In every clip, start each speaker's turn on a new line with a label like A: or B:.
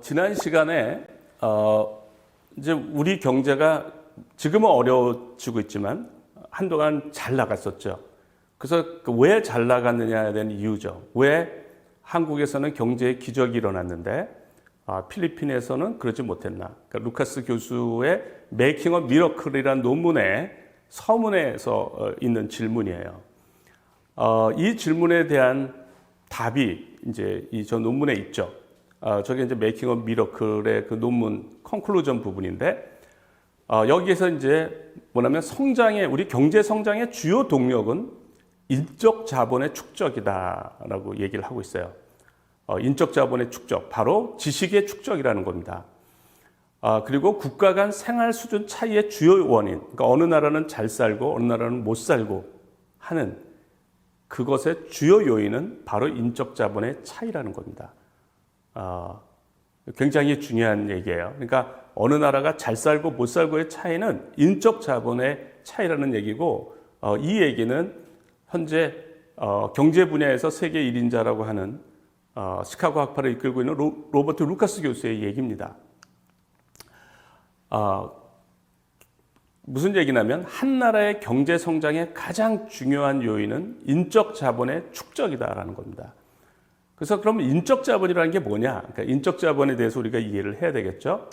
A: 지난 시간에 이제 우리 경제가 지금은 어려워지고 있지만 한동안 잘 나갔었죠. 그래서 왜 잘 나갔느냐에 대한 이유죠. 왜 한국에서는 경제의 기적이 일어났는데 필리핀에서는 그러지 못했나. 그러니까 루카스 교수의 메이킹 어 미러클이라는 논문의 서문에서 있는 질문이에요. 이 질문에 대한 답이 이제 저 논문에 있죠. 저게 이제 메이킹 어 미러클의 그 논문 컨클루전 부분인데 여기에서 이제 뭐냐면 우리 경제 성장의 주요 동력은 인적 자본의 축적이다라고 얘기를 하고 있어요. 인적 자본의 축적, 바로 지식의 축적이라는 겁니다. 그리고 국가 간 생활 수준 차이의 주요 원인, 그러니까 어느 나라는 잘 살고 어느 나라는 못 살고 하는 그것의 주요 요인은 바로 인적 자본의 차이라는 겁니다. 굉장히 중요한 얘기예요. 그러니까 어느 나라가 잘 살고 못 살고의 차이는 인적 자본의 차이라는 얘기고, 이 얘기는 현재 경제 분야에서 세계 1인자라고 하는 시카고 학파를 이끌고 있는 로버트 루카스 교수의 얘기입니다. 무슨 얘기냐면 한 나라의 경제 성장의 가장 중요한 요인은 인적 자본의 축적이다라는 겁니다. 그래서 그럼 인적 자본이라는 게 뭐냐? 그러니까 인적 자본에 대해서 우리가 이해를 해야 되겠죠.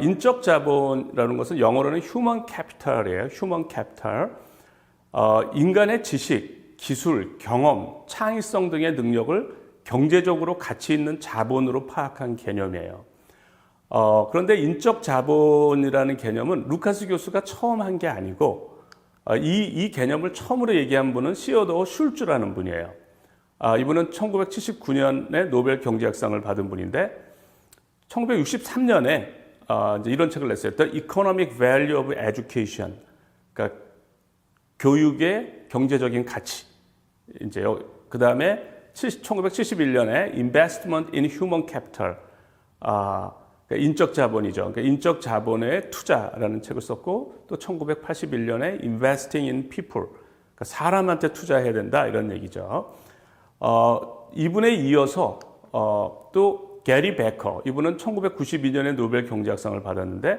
A: 인적 자본이라는 것은 영어로는 human capital이에요. human capital. 인간의 지식, 기술, 경험, 창의성 등의 능력을 경제적으로 가치 있는 자본으로 파악한 개념이에요. 그런데 인적 자본이라는 개념은 루카스 교수가 처음 한 게 아니고 이 개념을 처음으로 얘기한 분은 시어도어 슐츠라는 분이에요. 이분은 1979년에 노벨 경제학상을 받은 분인데 1963년에 이제 이런 책을 냈어요. The Economic Value of Education. 그러니까 교육의 경제적인 가치. 이제 그 다음에 1971년에 Investment in Human Capital. 그러니까 인적 자본이죠. 그러니까 인적 자본의 투자라는 책을 썼고, 또 1981년에 Investing in People. 그러니까 사람한테 투자해야 된다 이런 얘기죠. 이분에 이어서 또 게리 베커, 이분은 1992년에 노벨 경제학상을 받았는데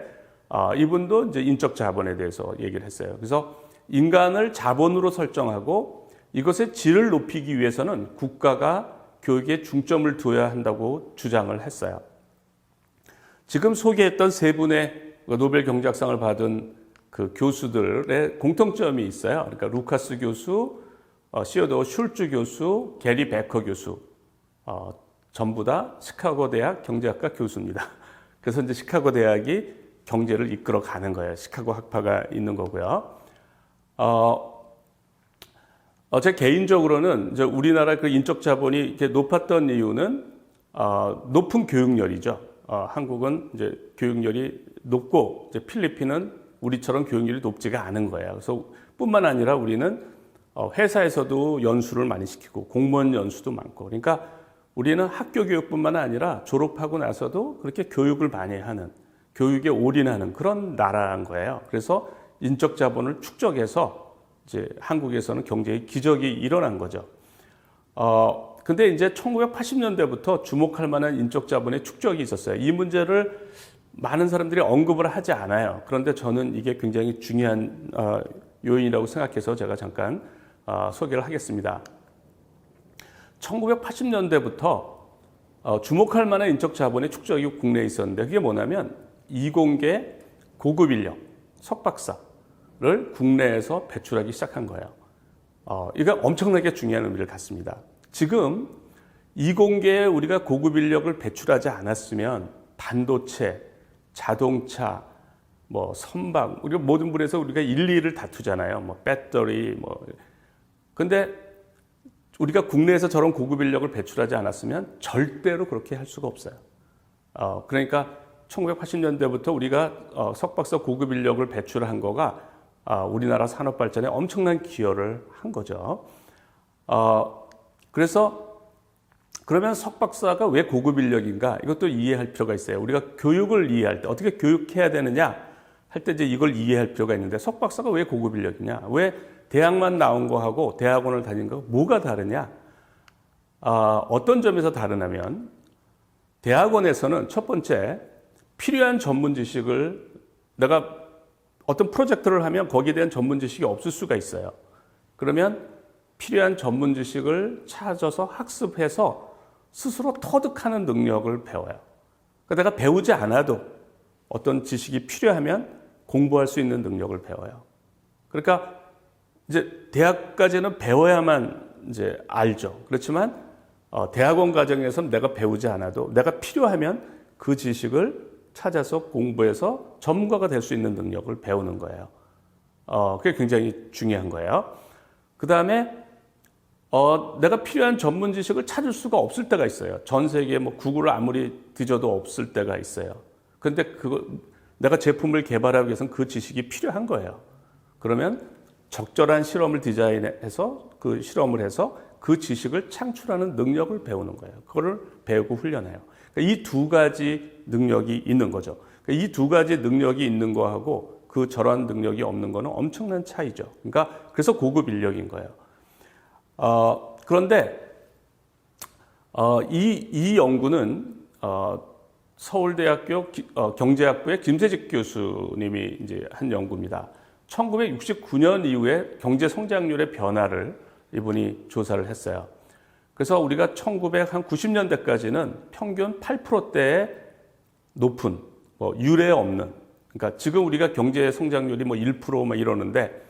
A: 이분도 이제 인적 자본에 대해서 얘기를 했어요. 그래서 인간을 자본으로 설정하고 이것의 질을 높이기 위해서는 국가가 교육에 중점을 두어야 한다고 주장을 했어요. 지금 소개했던 세 분의 노벨 경제학상을 받은 그 교수들의 공통점이 있어요. 그러니까 루카스 교수, 시어도어 슐츠 교수, 게리 베커 교수, 전부 다 시카고 대학 경제학과 교수입니다. 그래서 이제 시카고 대학이 경제를 이끌어 가는 거예요. 시카고 학파가 있는 거고요. 제 개인적으로는 이제 우리나라 그 인적 자본이 이렇게 높았던 이유는 높은 교육열이죠. 한국은 이제 교육열이 높고 이제 필리핀은 우리처럼 교육열이 높지가 않은 거예요. 그래서 뿐만 아니라 우리는 회사에서도 연수를 많이 시키고 공무원 연수도 많고, 그러니까 우리는 학교 교육뿐만 아니라 졸업하고 나서도 그렇게 교육을 많이 하는, 교육에 올인하는 그런 나라인 거예요. 그래서 인적 자본을 축적해서 이제 한국에서는 경제의 기적이 일어난 거죠. 근데 이제 1980년대부터 주목할 만한 인적 자본의 축적이 있었어요. 이 문제를 많은 사람들이 언급을 하지 않아요. 그런데 저는 이게 굉장히 중요한 요인이라고 생각해서 제가 잠깐 소개를 하겠습니다. 1980년대부터 주목할 만한 인적 자본의 축적이 국내에 있었는데, 그게 뭐냐면 이공계 고급 인력, 석박사를 국내에서 배출하기 시작한 거예요. 이거 엄청나게 중요한 의미를 갖습니다. 지금 이공계에 우리가 고급 인력을 배출하지 않았으면 반도체, 자동차, 뭐 선박, 우리가 모든 분야에서 우리가 일리를 다투잖아요. 뭐 배터리, 근데 우리가 국내에서 저런 고급 인력을 배출하지 않았으면 절대로 그렇게 할 수가 없어요. 그러니까 1980년대부터 우리가 석박사 고급 인력을 배출한 거가 우리나라 산업 발전에 엄청난 기여를 한 거죠. 그래서 그러면 석박사가 왜 고급 인력인가? 이것도 이해할 필요가 있어요. 우리가 교육을 이해할 때 어떻게 교육해야 되느냐 할 때 이제 이걸 이해할 필요가 있는데, 석박사가 왜 고급 인력이냐? 왜 대학만 나온 거하고 대학원을 다닌 거 뭐가 다르냐? 어떤 점에서 다르냐면 대학원에서는 첫 번째, 필요한 전문 지식을 내가 어떤 프로젝트를 하면 거기에 대한 전문 지식이 없을 수가 있어요. 그러면 필요한 전문 지식을 찾아서 학습해서 스스로 터득하는 능력을 배워요. 그러니까 내가 배우지 않아도 어떤 지식이 필요하면 공부할 수 있는 능력을 배워요. 그러니까 이제 대학까지는 배워야만 이제 알죠. 그렇지만 대학원 과정에서는 내가 배우지 않아도 내가 필요하면 그 지식을 찾아서 공부해서 전문가가 될 수 있는 능력을 배우는 거예요. 그게 굉장히 중요한 거예요. 그 다음에 내가 필요한 전문 지식을 찾을 수가 없을 때가 있어요. 전 세계에 뭐 구글을 아무리 뒤져도 없을 때가 있어요. 근데 내가 제품을 개발하기 위해서는 그 지식이 필요한 거예요. 그러면 적절한 실험을 디자인해서 그 실험을 해서 그 지식을 창출하는 능력을 배우는 거예요. 그거를 배우고 훈련해요. 그러니까 이 두 가지 능력이 있는 거죠. 그러니까 이 두 가지 능력이 있는 거하고 그 저런 능력이 없는 거는 엄청난 차이죠. 그러니까 그래서 고급 인력인 거예요. 그런데 이 연구는 서울대학교 경제학부의 김세직 교수님이 이제 한 연구입니다. 1969년 이후에 경제 성장률의 변화를 이분이 조사를 했어요. 그래서 우리가 1990년대까지는 평균 8%대의 높은, 유례 없는, 그러니까 지금 우리가 경제 성장률이 1% 막 이러는데,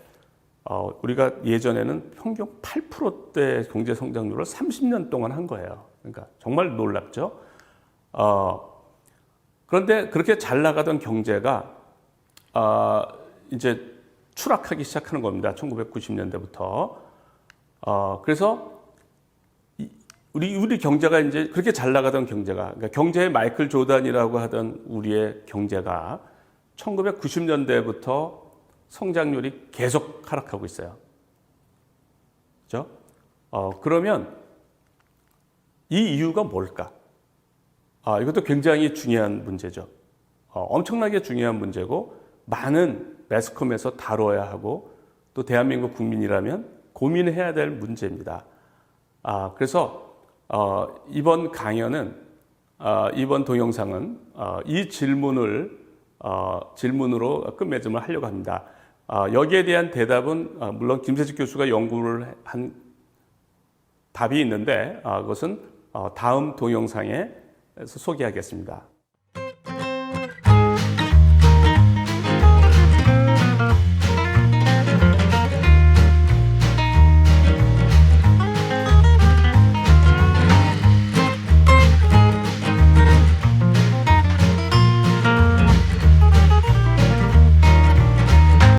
A: 우리가 예전에는 평균 8%대 경제 성장률을 30년 동안 한 거예요. 그러니까 정말 놀랍죠? 그런데 그렇게 잘 나가던 경제가, 이제 추락하기 시작하는 겁니다. 1990년대부터. 그래서 우리 경제가 이제 그렇게 잘 나가던 경제가, 그러니까 경제의 마이클 조단이라고 하던 우리의 경제가 1990년대부터 성장률이 계속 하락하고 있어요. 그렇죠? 그러면 이 이유가 뭘까? 이것도 굉장히 중요한 문제죠. 엄청나게 중요한 문제고 많은 매스컴에서 다뤄야 하고 또 대한민국 국민이라면 고민해야 될 문제입니다. 그래서 이번 강연은 이번 동영상은 이 질문으로 끝맺음을 하려고 합니다. 여기에 대한 대답은 물론 김세직 교수가 연구를 한 답이 있는데 그것은 다음 동영상에서 소개하겠습니다.